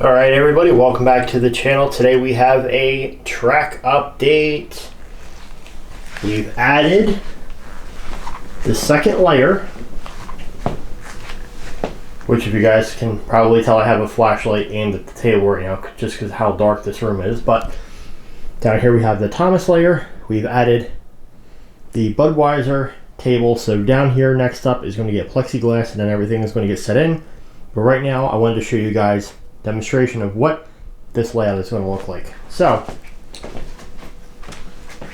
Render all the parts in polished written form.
Alright everybody, welcome back to the channel. Today we have a track update. We've added the second layer, which if you guys can probably tell I have a flashlight aimed at the table right now just because of how dark this room is. But down here we have the Thomas layer. We've added the Budweiser table. So down here next up is going to get plexiglass and then everything is going to get set in. But right now I wanted to show you guys demonstration of what this layout is going to look like. So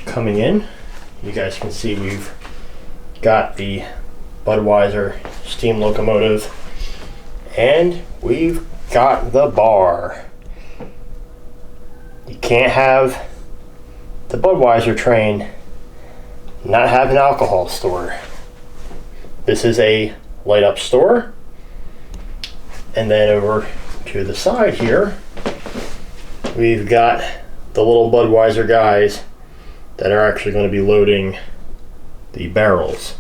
coming in, you guys can see we've got the Budweiser steam locomotive and we've got the bar. You can't have the Budweiser train not have an alcohol store. This is a light up store. And then over to the side here, we've got the little Budweiser guys that are actually going to be loading the barrels,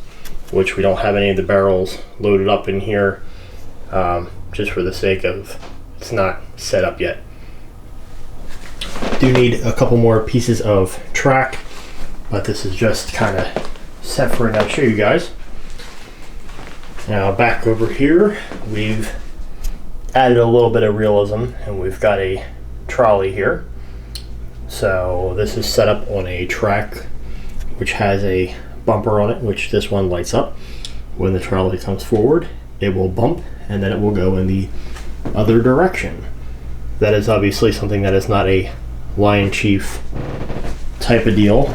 which we don't have any of the barrels loaded up in here, just for the sake of it's not set up yet. Do need a couple more pieces of track, but this is just kind of set for it. I'll show you guys. Now back over here, we've added a little bit of realism and we've got a trolley here. So this is set up on a track which has a bumper on it, which this one lights up. When the trolley comes forward, it will bump and then it will go in the other direction. That is obviously something that is not a Lion Chief type of deal.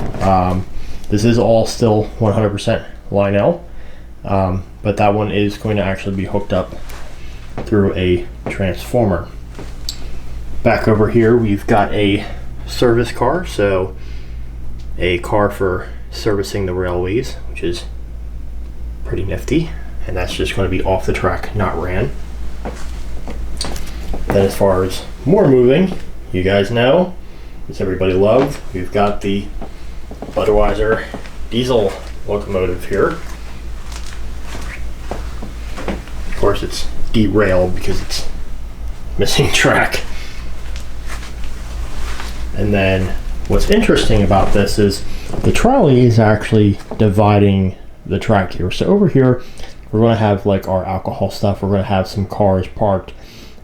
This is all still 100% Lionel, but that one is going to actually be hooked up through a transformer. Back over here we've got a service car, so a car for servicing the railways, which is pretty nifty, and that's just going to be off the track, not ran. Then as far as more moving, you guys know, as everybody loves, we've got the Budweiser diesel locomotive here. Of course it's derailed because it's missing track. And then what's interesting about this is the trolley is actually dividing the track here. So over here we're going to have like our alcohol stuff, we're going to have some cars parked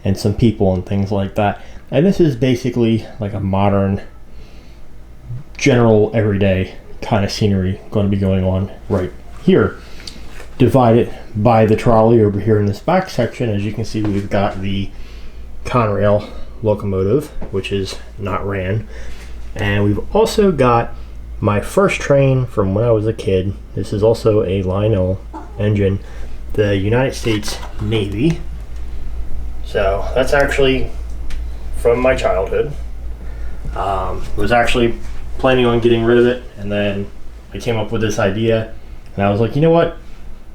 and some people and things like that. And this is basically like a modern, general, everyday kind of scenery going to be going on right here. Divided by the trolley over here in this back section, as you can see, we've got the Conrail locomotive, which is not ran. And we've also got my first train from when I was a kid. This is also a Lionel engine, the United States Navy. So that's actually from my childhood. Was actually planning on getting rid of it, and then I came up with this idea and I was like, you know what,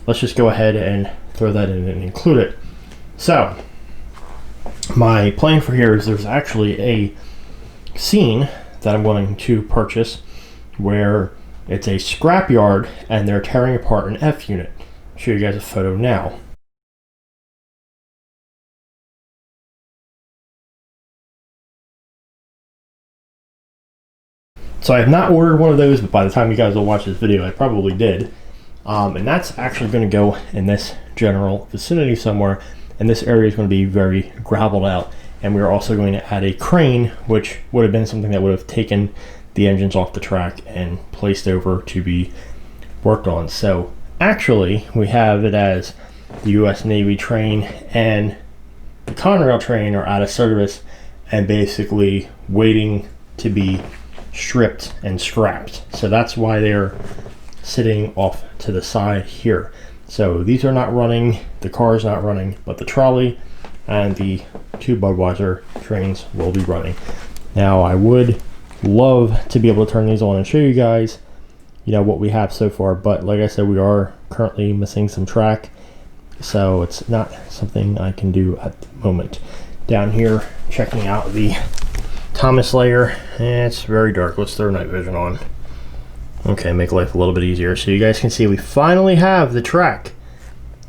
let's just go ahead and throw that in and include it. So my plan for here is there's actually a scene that I'm going to purchase where it's a scrapyard and they're tearing apart an F unit. I'll show you guys a photo now. So I have not ordered one of those, but by the time you guys will watch this video, I probably did. And that's actually going to go in this general vicinity somewhere. And this area is going to be very graveled out. And we're also going to add a crane, which would have been something that would have taken the engines off the track and placed over to be worked on. So actually, we have it as the US Navy train and the Conrail train are out of service and basically waiting to be stripped and scrapped. So that's why they're sitting off to the side here. So these are not running, the car is not running, but the trolley and the two Budweiser trains will be running. Now I would love to be able to turn these on and show you guys, you know, what we have so far, but like I said, we are currently missing some track, so it's not something I can do at the moment. Down here, checking out the Thomas layer, it's very dark. Let's throw night vision on. Okay, make life a little bit easier. So you guys can see we finally have the track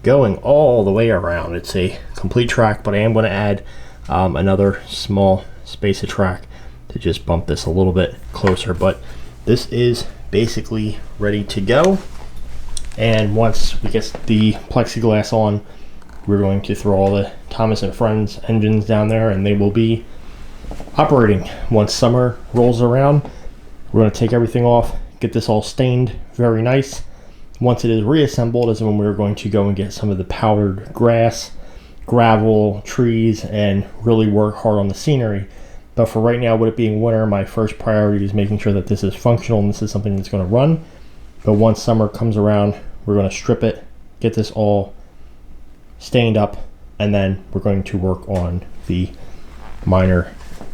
going all the way around. It's a complete track, but I am going to add another small space of track to just bump this a little bit closer. But this is basically ready to go. And once we get the plexiglass on, we're going to throw all the Thomas and Friends engines down there, and they will be operating. Once summer rolls around, we're going to take everything off, get this all stained very nice. Once it is reassembled is when we're going to go and get some of the powdered grass, gravel, trees, and really work hard on the scenery. But for right now, with it being winter, my first priority is making sure that this is functional and this is something that's going to run. But once summer comes around, we're going to strip it, get this all stained up, and then we're going to work on the minor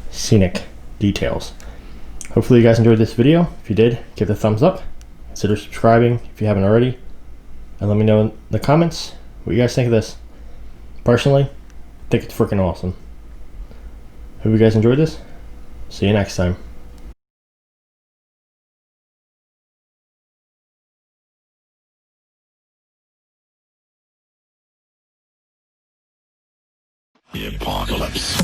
scenic details. Hopefully you guys enjoyed this video. If you did, give it a thumbs up. Consider subscribing if you haven't already. And let me know in the comments what you guys think of this. Personally, I think it's freaking awesome. Hope you guys enjoyed this. See you next time. The apocalypse.